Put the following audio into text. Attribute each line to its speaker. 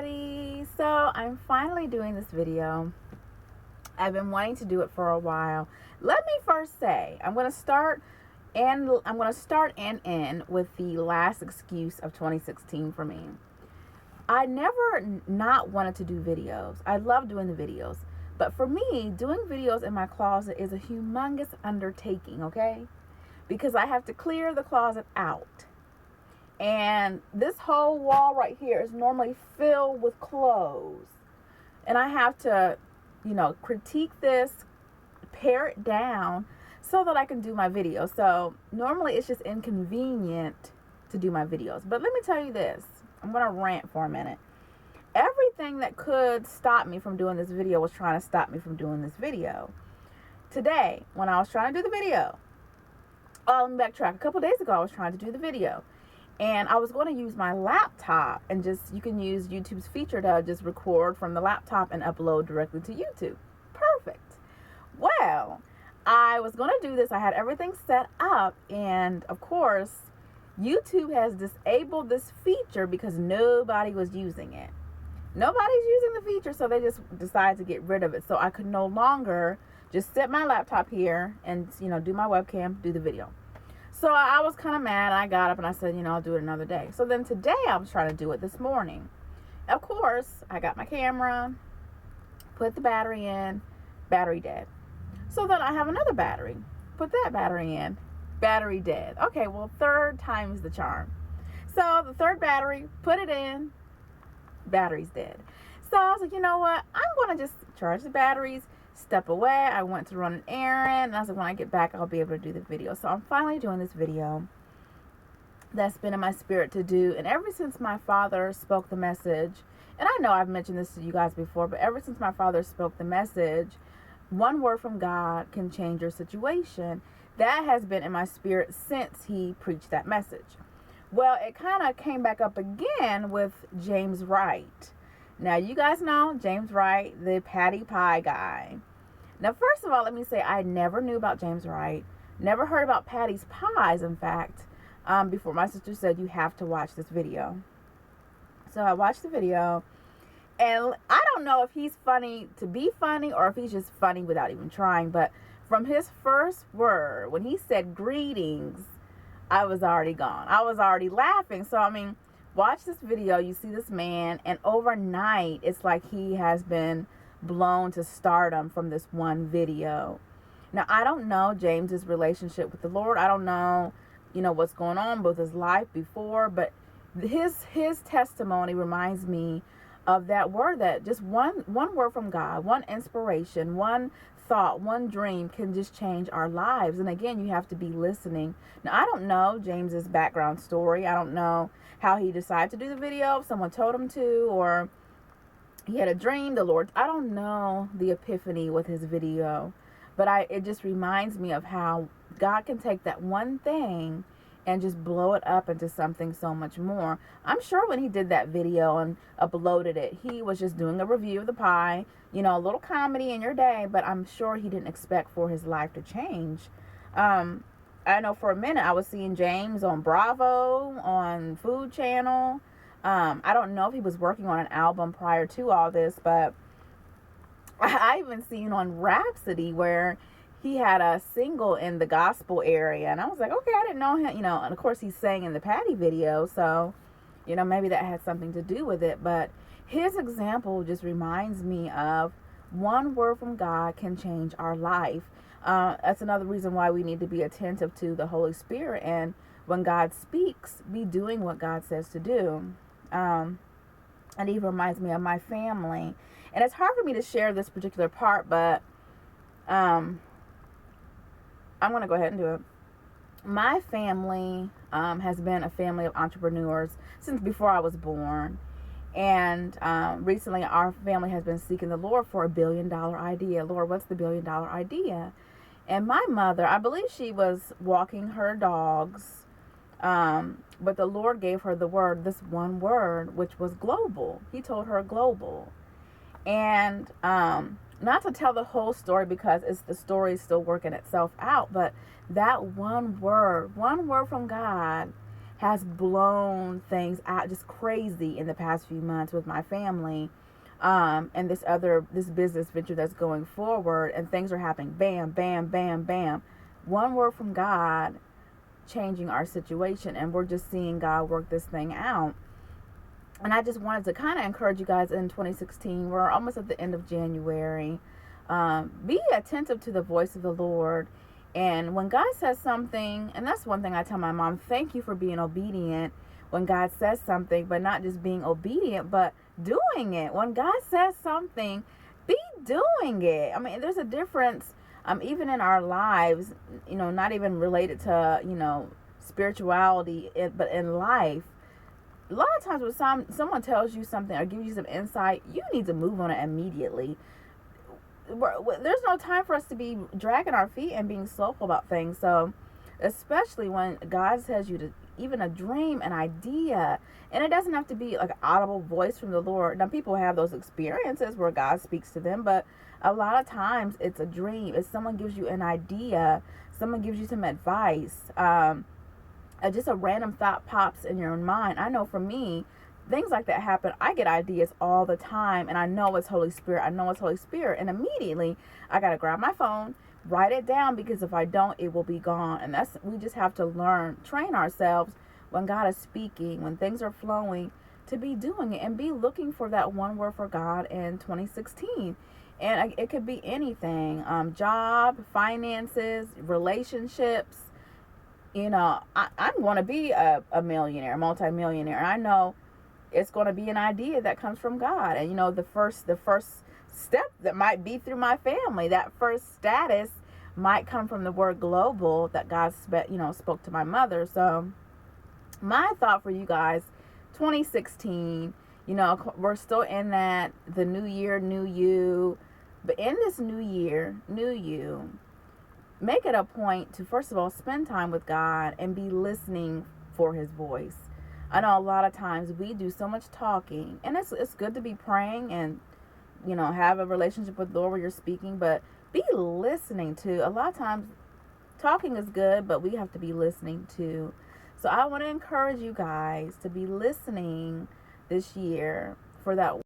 Speaker 1: everybody. So I'm finally doing this video. I've been wanting to do it for a while. Let me first say I'm going to start and end with the last excuse of 2016 for me. I never not wanted to do videos. I love doing the videos. But for me, doing videos in my closet is a humongous undertaking, okay? Because I have to clear the closet out. And this whole wall right here is normally filled with clothes. And I have to, critique this, pare it down so that I can do my video. So normally it's just inconvenient to do my videos. But let me tell you this. I'm going to rant for a minute. Everything that could stop me from doing this video was trying to stop me from doing this video. Today, when I was trying to do the video, let me backtrack. A couple days ago, I was trying to do the video. And I was going to use my laptop and you can use YouTube's feature to just record from the laptop and upload directly to YouTube. Perfect. Well, I was going to do this. I had everything set up. And of course, YouTube has disabled this feature because nobody was using it. Nobody's using the feature, so they just decided to get rid of it. So I could no longer just set my laptop here and, do my webcam, do the video. So I was kind of mad. I got up and I said, I'll do it another day. So then today I was trying to do it this morning. Of course, I got my camera, put the battery in, battery dead. So then I have another battery, put that battery in, battery dead. Okay, well, third time is the charm. So the third battery, put it in, battery's dead. So I was like, you know what? I'm going to just charge the batteries, step away. I went to run an errand, and I was like, when I get back, I'll be able to do the video. So I'm finally doing this video that's been in my spirit to do. And ever since my father spoke the message, and I know I've mentioned this to you guys before, but ever since my father spoke the message, one word from God can change your situation. That has been in my spirit since he preached that message. Well, it kind of came back up again with James Wright. Now, you guys know James Wright, the Patty Pie guy. Now, first of all, let me say I never knew about James Wright. Never heard about Patty's Pies, in fact, before my sister said, you have to watch this video. So I watched the video. And I don't know if he's funny to be funny or if he's just funny without even trying. But from his first word, when he said greetings, I was already gone. I was already laughing. So, watch this video. You see this man. And overnight, it's like he has been blown to stardom from this one video. Now, I don't know James's relationship with the Lord. I don't know, what's going on with his life before. But his testimony reminds me of that word, that just one word from God, one inspiration, one thought, one dream can just change our lives. And again, you have to be listening. Now, I don't know James's background story. I don't know how he decided to do the video. If someone told him to, or he had a dream, the Lord. I don't know the epiphany with his video, but it just reminds me of how God can take that one thing and just blow it up into something so much more. I'm sure when he did that video and uploaded it, he was just doing a review of the pie, a little comedy in your day, but I'm sure he didn't expect for his life to change. I know for a minute I was seeing James on Bravo, on Food Channel. I don't know if he was working on an album prior to all this, but I even seen on Rhapsody where he had a single in the gospel area. And I was like, okay, I didn't know him, and of course he sang in the Patty video. So, maybe that had something to do with it. But his example just reminds me of one word from God can change our life. That's another reason why we need to be attentive to the Holy Spirit. And when God speaks, be doing what God says to do. And he reminds me of my family. And it's hard for me to share this particular part, but I'm going to go ahead and do it. My family has been a family of entrepreneurs since before I was born. And recently our family has been seeking the Lord for $1 billion idea. Lord, what's the $1 billion idea? And my mother, I believe she was walking her dogs, but the Lord gave her this one word, which was global. He told her global. And not to tell the whole story because the story is still working itself out, but that one word from God has blown things out just crazy in the past few months with my family. And this business venture that's going forward, and things are happening bam, bam, bam, bam. One word from God changing our situation, and we're just seeing God work this thing out. And I just wanted to kind of encourage you guys in 2016. We're almost at the end of January. Be attentive to the voice of the Lord. And when God says something, and that's one thing I tell my mom, thank you for being obedient when God says something, but not just being obedient, but doing it. When God says something, be doing it. I mean, there's a difference, even in our lives, not even related to, spirituality, but in life. A lot of times when someone tells you something or gives you some insight, you need to move on it immediately. There's no time for us to be dragging our feet and being slowful about things. So especially when God tells you to, even a dream, an idea, and it doesn't have to be like an audible voice from the Lord. Now, people have those experiences where God speaks to them, but a lot of times it's a dream. If someone gives you an idea, someone gives you some advice, just a random thought pops in your mind. I know for me, things like that happen. I get ideas all the time, and I know it's Holy Spirit. And immediately I got to grab my phone, write it down, because if I don't, it will be gone. And we just have to train ourselves when God is speaking, when things are flowing, to be doing it and be looking for that one word for God in 2016. And it could be anything, job, finances, relationships. I'm going to be a millionaire, multimillionaire. And I know it's going to be an idea that comes from God. And, the first step that might be through my family, that first status might come from the word global that God, spoke to my mother. So my thought for you guys, 2016, we're still in the new year, new you. But in this new year, new you, make it a point to, first of all, spend time with God and be listening for his voice. I know a lot of times we do so much talking, and it's good to be praying and, have a relationship with the Lord where you're speaking, but be listening to. A lot of times talking is good, but we have to be listening too. So I want to encourage you guys to be listening this year for that